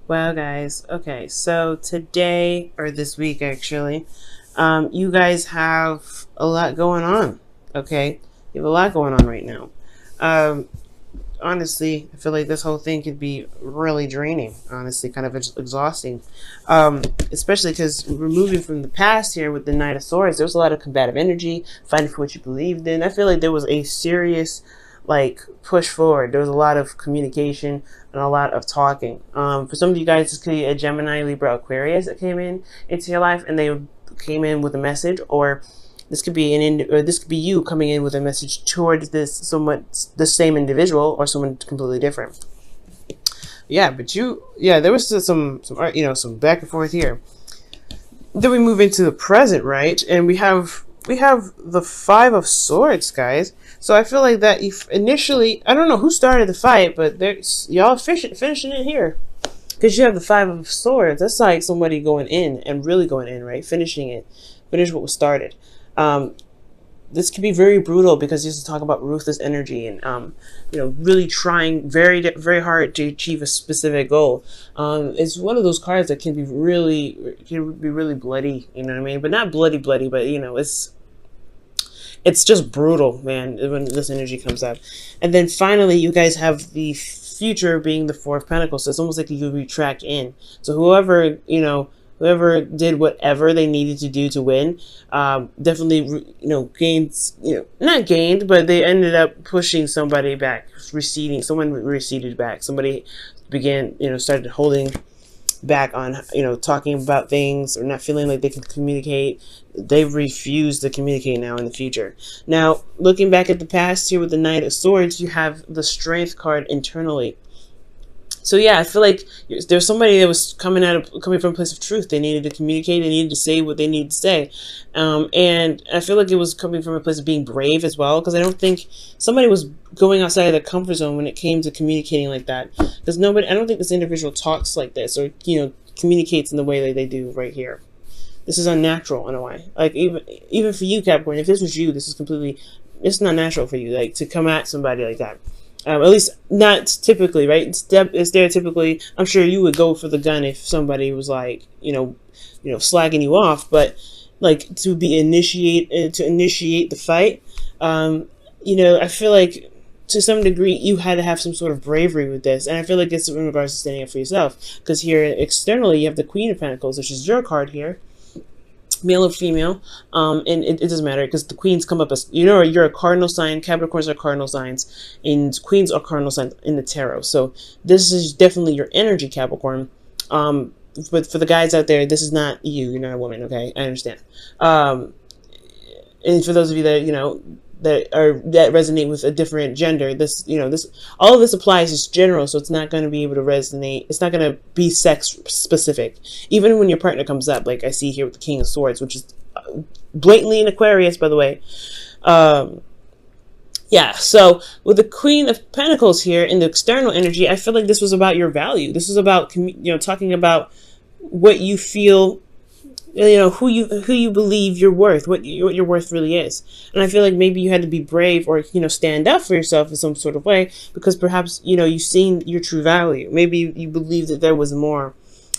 Well, guys, okay, so today, or this week actually, you guys have a lot going on, okay? You have a lot going on right now. Um, Honestly, I feel like this whole thing could be really draining, honestly, kind of exhausting. Especially because we're moving from the past here with the Knight of Swords. There was a lot of combative energy, fighting for what you believed in. I feel like there was a serious, like, push forward. There was a lot of communication and a lot of talking. For some of you guys, this could be a Gemini, Libra, Aquarius that came in into your life, and they came in with a message, or this could be or this could be you coming in with a message towards this somewhat the same individual or someone completely different. Yeah, but there was some back and forth here. Then we move into the present, right? And we have the Five of Swords, guys. So I feel like that if initially, I don't know who started the fight, but there's y'all finishing it here. Because you have the Five of Swords. That's like somebody going in and really going in, right? Finishing it. Finish what was started. This can be very brutal because this is talking about ruthless energy and, really trying very, very hard to achieve a specific goal. It's one of those cards that can be really bloody, you know what I mean? But not bloody, but, it's just brutal, man, when this energy comes up. And then finally, you guys have the future being the Four of Pentacles. So it's almost like you retract in. So whoever did whatever they needed to do to win, definitely, gained, not gained, but they ended up pushing somebody back, someone receded back. Somebody started holding back on, talking about things or not feeling like they can communicate. They refuse to communicate now in the future. Now, looking back at the past here with the Knight of Swords, you have the Strength card internally. So yeah, I feel like there's somebody that was coming from a place of truth. They needed to communicate. They needed to say what they needed to say, and I feel like it was coming from a place of being brave as well. Because I don't think somebody was going outside of their comfort zone when it came to communicating like that. Because I don't think this individual talks like this or communicates in the way that they do right here. This is unnatural in a way. Like even for you, Capricorn, if this was you, it's not natural for you, like, to come at somebody like that. At least not typically, right? Stereotypically, I'm sure you would go for the gun if somebody was like, slagging you off. But like to initiate the fight, I feel like to some degree you had to have some sort of bravery with this, and I feel like it's in regards to standing up for yourself. Because here externally, you have the Queen of Pentacles, which is your card here. Male or female, and it doesn't matter because the queens come up as you're a cardinal sign. Capricorns are cardinal signs, and queens are cardinal signs in the tarot. So this is definitely your energy, Capricorn. But for the guys out there, this is not you. You're not a woman, okay? I understand. And for those of you that that resonate with a different gender, all of this applies as general, so it's not going to be able to resonate. It's not going to be sex specific, even when your partner comes up, like I see here with the King of Swords, which is blatantly an Aquarius, by the way. So with the Queen of Pentacles here in the external energy, I feel like this was about your value. This was about talking about what you feel, who you believe you're worth, what your worth really is. And I feel like maybe you had to be brave or stand up for yourself in some sort of way, because perhaps you've seen your true value. Maybe you believe that there was more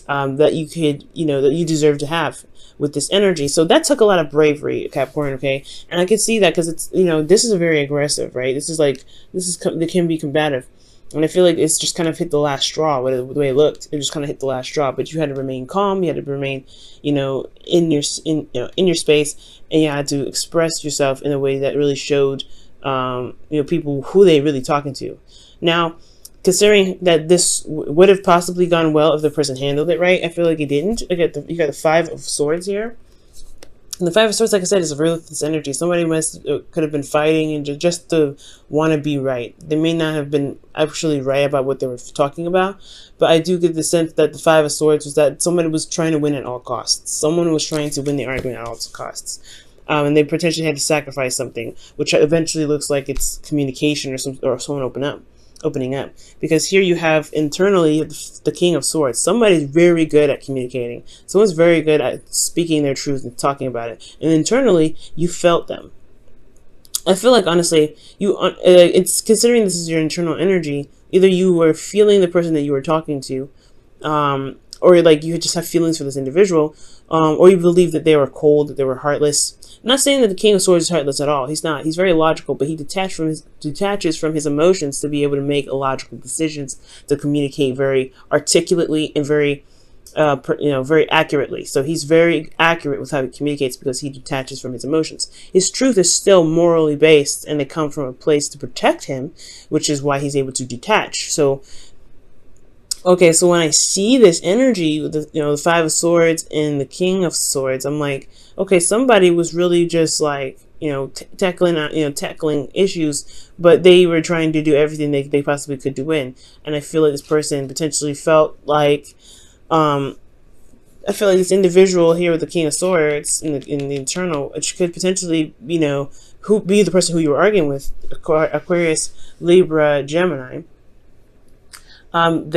that you could that you deserve to have with this energy. So that took a lot of bravery, Capricorn, okay? And I can see that because it's this is very aggressive, right? It can be combative. And I feel like it's just kind of hit the last straw with the way it looked. It just kind of hit the last straw. But you had to remain calm. You had to remain, in your space, and you had to express yourself in a way that really showed, people who they really talking to. Now, considering that this would have possibly gone well if the person handled it right, I feel like it didn't. You got the Five of Swords here. And the Five of Swords, like I said, is a ruthless energy. Somebody could have been fighting and just to want to be right. They may not have been actually right about what they were talking about, but I do get the sense that the Five of Swords was that somebody was trying to win at all costs. Someone was trying to win the argument at all costs. And they potentially had to sacrifice something, which eventually looks like it's communication or someone opening up, because here you have internally the King of Swords. Somebody's very good at communicating. Someone's very good at speaking their truth and talking about it. And internally, you felt them. I feel like, honestly, it's considering this is your internal energy, either you were feeling the person that you were talking to, or like you just have feelings for this individual, or you believe that they were cold, that they were heartless. I'm not saying that the King of Swords is heartless at all. He's not. He's very logical, but he detaches from his emotions to be able to make logical decisions, to communicate very articulately and very very accurately. So he's very accurate with how he communicates because he detaches from his emotions. His truth is still morally based, and they come from a place to protect him, which is why he's able to detach. So, okay, so when I see this energy with the Five of Swords and the King of Swords, I'm like, okay, somebody was really just like, tackling issues, but they were trying to do everything they possibly could to win. And I feel like this person potentially felt like, I feel like this individual here with the King of Swords in the internal, which could potentially, who be the person who you were arguing with, Aquarius, Libra, Gemini. I don't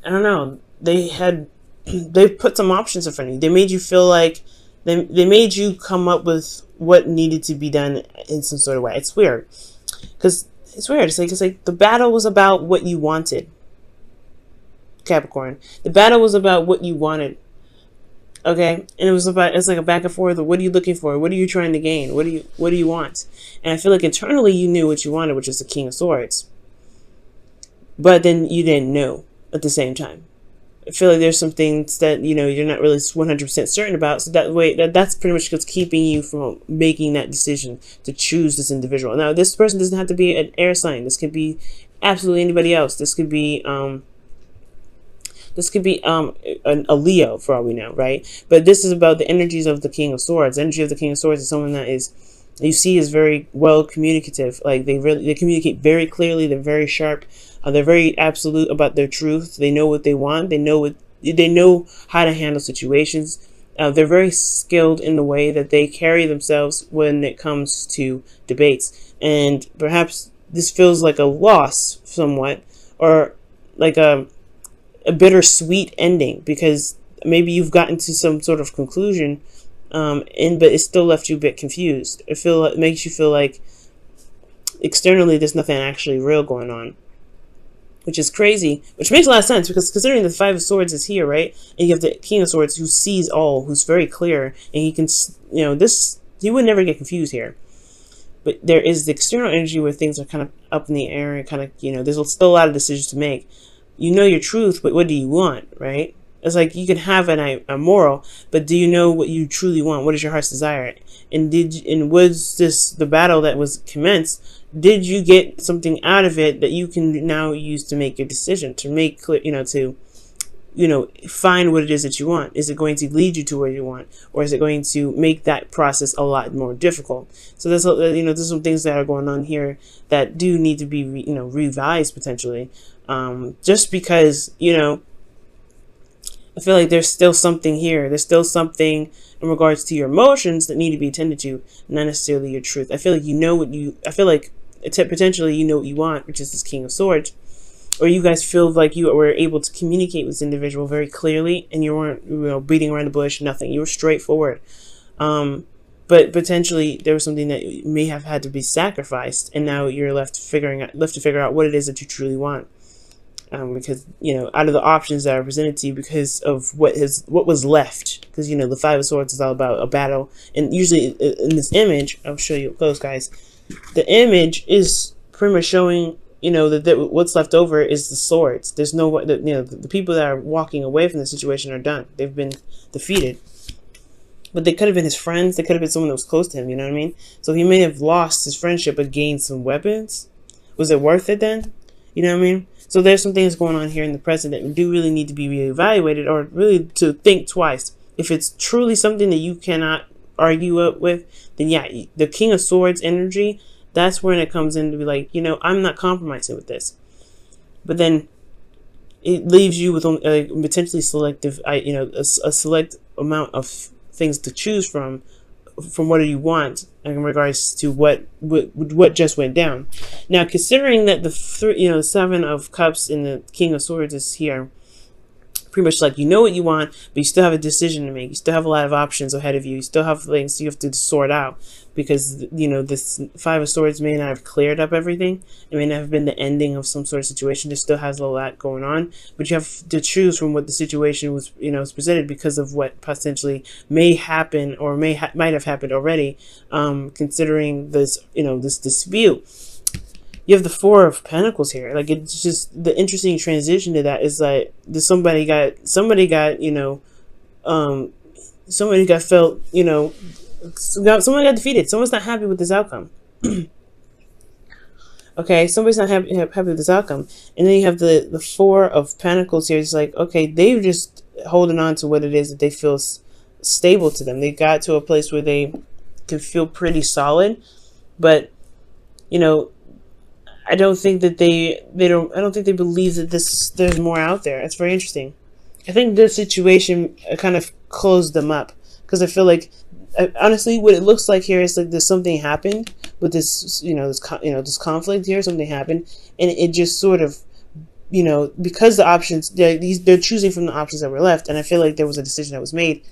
know, they put some options in front of you. They made you feel like, they made you come up with what needed to be done in some sort of way. It's weird. Because it's weird. It's like the battle was about what you wanted. Capricorn. The battle was about what you wanted. Okay? And it's like a back and forth of what are you looking for? What are you trying to gain? What do you want? And I feel like internally you knew what you wanted, which is the King of Swords. But then you didn't know at the same time. I feel like there's some things that, you're not really 100% certain about. So that's pretty much what's keeping you from making that decision to choose this individual. Now, this person doesn't have to be an air sign. This could be absolutely anybody else. This could be a Leo, for all we know, right? But this is about the energies of the King of Swords. The energy of the King of Swords is someone that you see is very well communicative. Like they communicate very clearly. They're very sharp. They're very absolute about their truth. They know what they want. They know how to handle situations. They're very skilled in the way that they carry themselves when it comes to debates. And perhaps this feels like a loss somewhat, or like a bittersweet ending, because maybe you've gotten to some sort of conclusion, but it still left you a bit confused. It makes you feel like externally there's nothing actually real going on, which is crazy, which makes a lot of sense, because considering the Five of Swords is here, right? And you have the King of Swords who sees all, who's very clear, and he can, he would never get confused here. But there is the external energy where things are kind of up in the air, and kind of, there's still a lot of decisions to make. You know your truth, but what do you want, right? It's like you can have a moral, but do you know what you truly want? What is your heart's desire? And was this the battle that was commenced? Did you get something out of it that you can now use to make your decision, to make clear, find what it is that you want? Is it going to lead you to where you want, or is it going to make that process a lot more difficult? So there's some things that are going on here that do need to be revised potentially. Just because, I feel like there's still something here. There's still something in regards to your emotions that need to be attended to, not necessarily your truth. I feel like potentially you know what you want, which is this King of Swords. Or you guys feel like you were able to communicate with this individual very clearly, and you weren't beating around the bush, nothing. You were straightforward. But potentially there was something that may have had to be sacrificed, and now you're left to figure out what it is that you truly want. Because out of the options that are presented to you, because of what was left, because the Five of Swords is all about a battle, and usually in this image, I'll show you up close, guys. The image is pretty much showing that what's left over is the swords. There's no the people that are walking away from the situation are done. They've been defeated. But they could have been his friends. They could have been someone that was close to him. You know what I mean? So he may have lost his friendship but gained some weapons. Was it worth it then? You know what I mean? So there's some things going on here in the present that do really need to be reevaluated, or really to think twice. If it's truly something that you cannot argue with, then yeah, the King of Swords energy, that's when it comes in to be like, I'm not compromising with this. But then it leaves you with a potentially selective, a select amount of things to choose from what do you want in regards to what just went down. Now, considering that the Seven of Cups and the King of Swords is here, pretty much like, you know what you want, but you still have a decision to make. You still have a lot of options ahead of you. You still have things you have to sort out, because, you know, this Five of Swords may not have cleared up everything. It may not have been the ending of some sort of situation. There still has a lot going on, but you have to choose from what the situation was, you know, is presented, because of what potentially may happen, or might have happened already, considering this, you know, this dispute. You have the Four of Pentacles here. Like, it's just the interesting transition to that is like, somebody got, you know, somebody got felt, you know, someone got defeated. Someone's not happy with this outcome. Okay, somebody's not happy with this outcome. And then you have the Four of Pentacles here. It's like, okay, they're just holding on to what it is that they feel stable to them. They got to a place where they can feel pretty solid, but, you know, I don't think that I don't think they believe that there's more out there. It's very interesting. I think this situation kind of closed them up, because I feel like, honestly, what it looks like here is like there's something happened with this, you know, this conflict here. Something happened, and it just sort of, you know, because the options, they're choosing from the options that were left, and I feel like there was a decision that was made.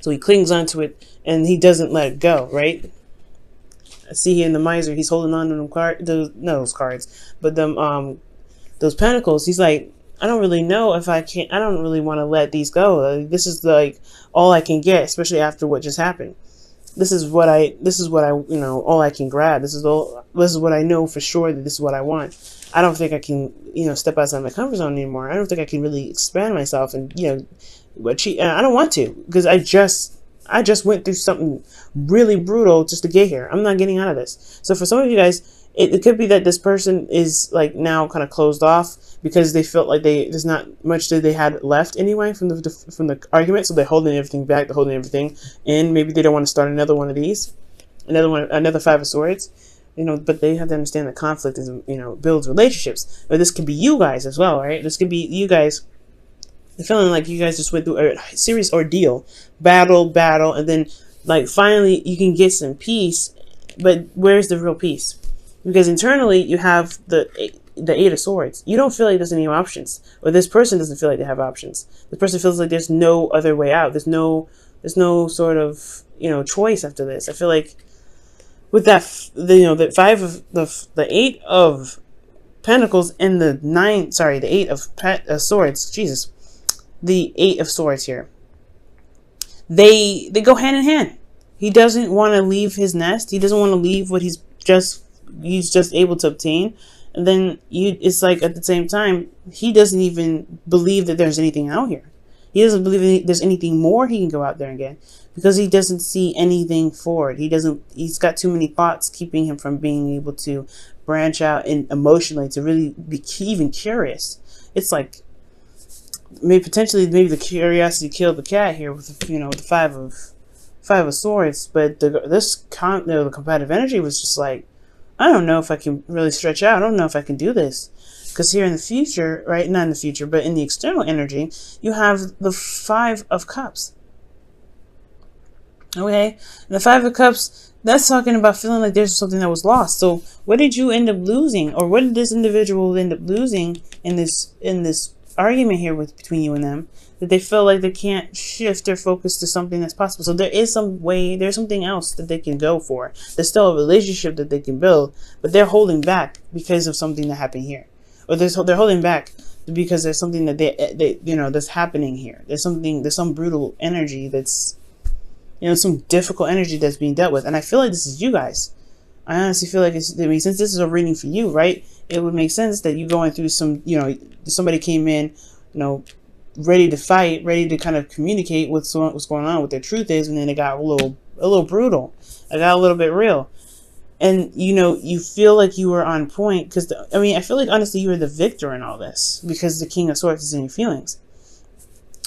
So he clings onto it, and he doesn't let it go, right? I see here in the Miser, he's holding on to those cards, but those Pentacles. He's like, I don't really know if I can. I don't really want to let these go. This is like all I can get, especially after what just happened. This is what I, you know, all I can grab. This is what I know for sure, that this is what I want. I don't think I can, you know, step outside my comfort zone anymore. I don't think I can really expand myself, and, you know, I don't want to, because I just went through something really brutal just to get here. I'm not getting out of this. So for some of you guys, it could be that this person is like now kind of closed off, because they felt like there's not much that they had left anyway from the argument. So they're holding everything back. They're holding everything, and maybe they don't want to start another one of these, another Five of Swords. You know, but they have to understand that conflict is, you know, builds relationships. But this could be you guys as well, right? This could be you guys. Feeling like you guys just went through a serious ordeal, battle, and then like finally you can get some peace. But where's the real peace? Because internally you have the Eight of Swords. You don't feel like there's any options, or this person doesn't feel like they have options. This person feels like there's no other way out. There's no sort of, you know, choice after this. I feel like with that, you know, the Eight of Pentacles and the Eight of Swords. Jesus. The Eight of Swords here, they go hand in hand. He doesn't want to leave his nest. He doesn't want to leave what he's just able to obtain. And then it's like at the same time, he doesn't even believe that there's anything out here. He doesn't believe there's anything more he can go out there and get, because he doesn't see anything forward. He's got too many thoughts keeping him from being able to branch out and emotionally to really be even curious. It's like, maybe the curiosity killed the cat here with, you know, the Five of Swords. But the competitive energy was just like, I don't know if I can really stretch out. I don't know if I can do this, because here in the future, right? Not in the future, but in the external energy, you have the Five of Cups. Okay, and the Five of Cups, that's talking about feeling like there's something that was lost. So what did you end up losing, or what did this individual end up losing in this argument here between you and them, that they feel like they can't shift their focus to something that's possible? So there is there's something else that they can go for. There's still a relationship that they can build, but they're holding back because of something that happened here, or they're holding back because there's something that they you know, that's happening here. There's some brutal energy that's, you know, some difficult energy that's being dealt with. And I feel like this is you guys. I honestly feel like since this is a reading for you, right, it would make sense that you're going through some, you know, somebody came in, you know, ready to fight, ready to kind of communicate what's going on, what their truth is, and then it got a little brutal. It got a little bit real. And, you know, you feel like you were on point, because, I feel like, honestly, you were the victor in all this, because the King of Swords is in your feelings.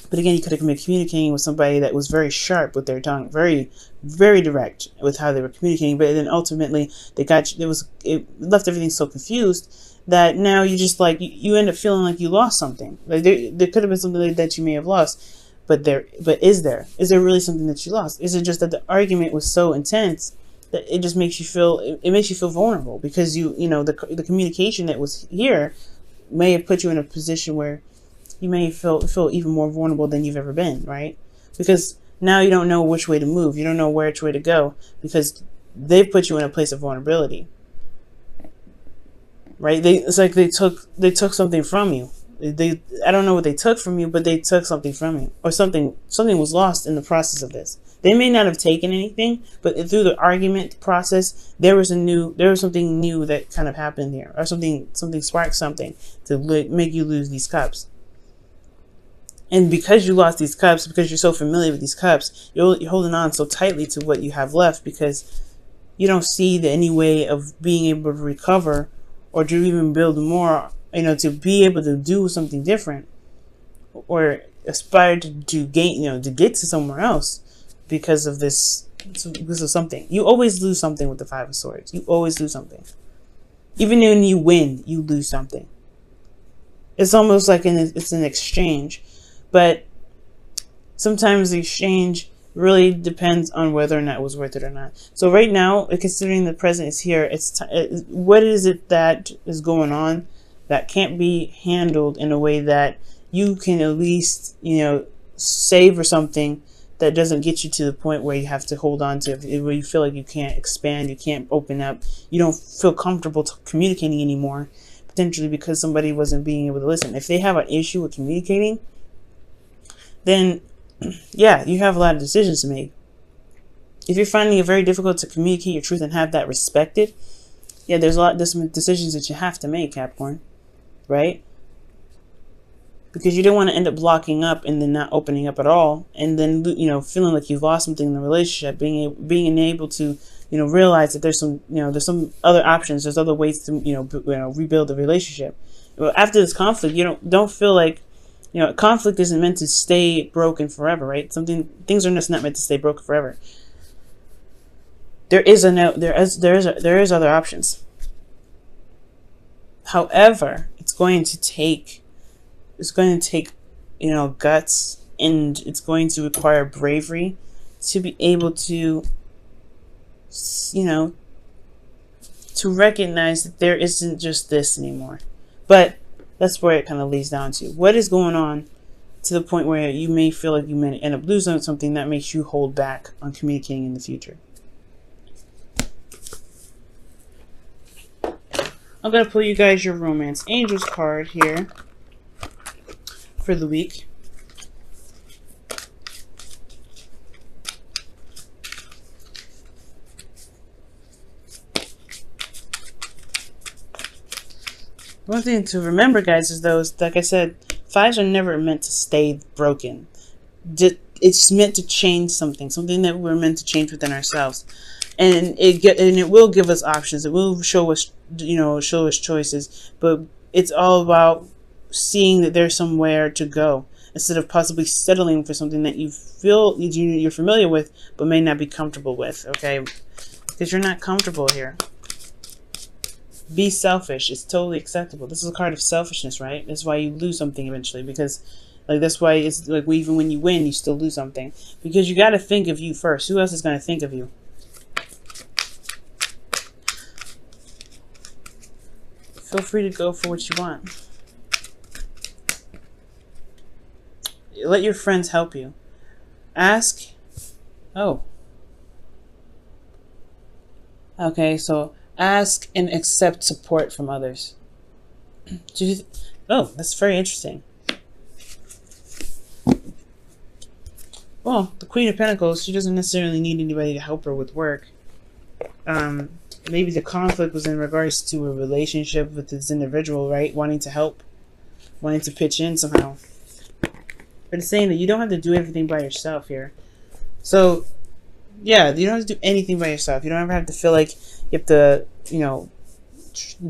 But again, you could have been communicating with somebody that was very sharp with their tongue, very, very direct with how they were communicating. But then ultimately, it left everything so confused that now you just like, you end up feeling like you lost something. Like there could have been something like that you may have lost, but is there really something that you lost? Is it just that the argument was so intense that it just makes you feel, it makes you feel vulnerable, because you know, the communication that was here may have put you in a position where you may feel even more vulnerable than you've ever been, right? Because now you don't know which way to move. You don't know which way to go because they've put you in a place of vulnerability, right? It's like they took something from you. I don't know what they took from you, but they took something from you, or something was lost in the process of this. They may not have taken anything, but through the argument process, there was something new that kind of happened there, or something sparked something to make you lose these cups. And because you lost these cups, because you're so familiar with these cups, you're holding on so tightly to what you have left because you don't see any way of being able to recover or to even build more, to be able to do something different or aspire to gain, to get to somewhere else because of this. Because of something. You always lose something with the Five of Swords. You always lose something. Even when you win, you lose something. It's almost like it's an exchange. But sometimes the exchange really depends on whether or not it was worth it or not. So right now, considering the present is here, what is it that is going on that can't be handled in a way that you can at least, save or something that doesn't get you to the point where you have to hold on to, where you feel like you can't expand, you can't open up, you don't feel comfortable communicating anymore, potentially because somebody wasn't being able to listen. If they have an issue with communicating, then yeah, you have a lot of decisions to make. If you're finding it very difficult to communicate your truth and have that respected, yeah, there's some decisions that you have to make, Capricorn, right? Because you don't want to end up blocking up and then not opening up at all, and then feeling like you've lost something in the relationship. Being able to realize that there's some other options, there's other ways to rebuild the relationship. Well, after this conflict, you don't feel like conflict isn't meant to stay broken forever, right? Things are just not meant to stay broken forever. There is other options. However, it's going to take guts, and it's going to require bravery to be able to to recognize that there isn't just this anymore. But that's where it kind of leads down to. What is going on to the point where you may feel like you may end up losing something that makes you hold back on communicating in the future? I'm going to pull you guys your Romance Angels card here for the week. One thing to remember, guys, is those, like I said, fives are never meant to stay broken. It's meant to change something that we're meant to change within ourselves, and it will give us options. It will show us, choices. But it's all about seeing that there's somewhere to go instead of possibly settling for something that you feel you're familiar with but may not be comfortable with. Okay, because you're not comfortable here. Be selfish. It's totally acceptable. This is a card of selfishness, right? That's why you lose something eventually, because that's why it's like even when you win, you still lose something, because you got to think of you first. Who else is going to think of you? Feel free to go for what you want. Let your friends help you. Ask. Oh. Okay, so ask and accept support from others. Oh, that's very interesting. Well, the Queen of Pentacles, she doesn't necessarily need anybody to help her with work. Maybe the conflict was in regards to a relationship with this individual, right? Wanting to help, wanting to pitch in somehow. But it's saying that you don't have to do everything by yourself here. So, yeah, you don't have to do anything by yourself. You don't ever have to feel like you have to,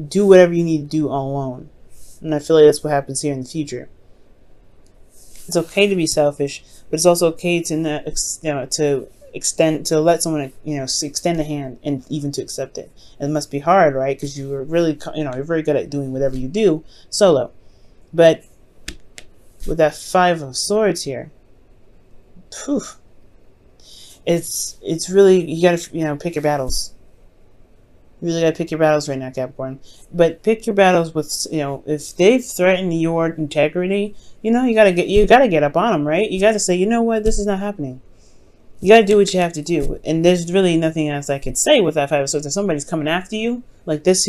do whatever you need to do all alone. And I feel like that's what happens here in the future. It's okay to be selfish, but it's also okay to let someone extend a hand and even to accept it. It must be hard, right? Because you are really you're very good at doing whatever you do solo. But with that Five of Swords here, whew, it's really, you gotta pick your battles. You really gotta pick your battles right now, Capricorn. But pick your battles with, if they've threatened your integrity, you gotta get up on them, right? You gotta say, you know what, this is not happening. You gotta do what you have to do, and there's really nothing else I can say with that Five of Swords. If somebody's coming after you, like this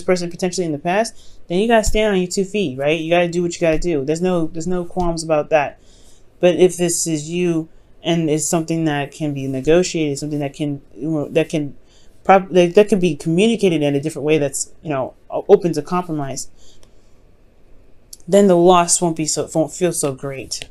person potentially in the past, then you gotta stand on your 2 feet, right? You gotta do what you gotta do. There's no qualms about that. But if this is you, and it's something that can be negotiated, something that can that can be communicated in a different way that's open to compromise, then the loss won't feel so great.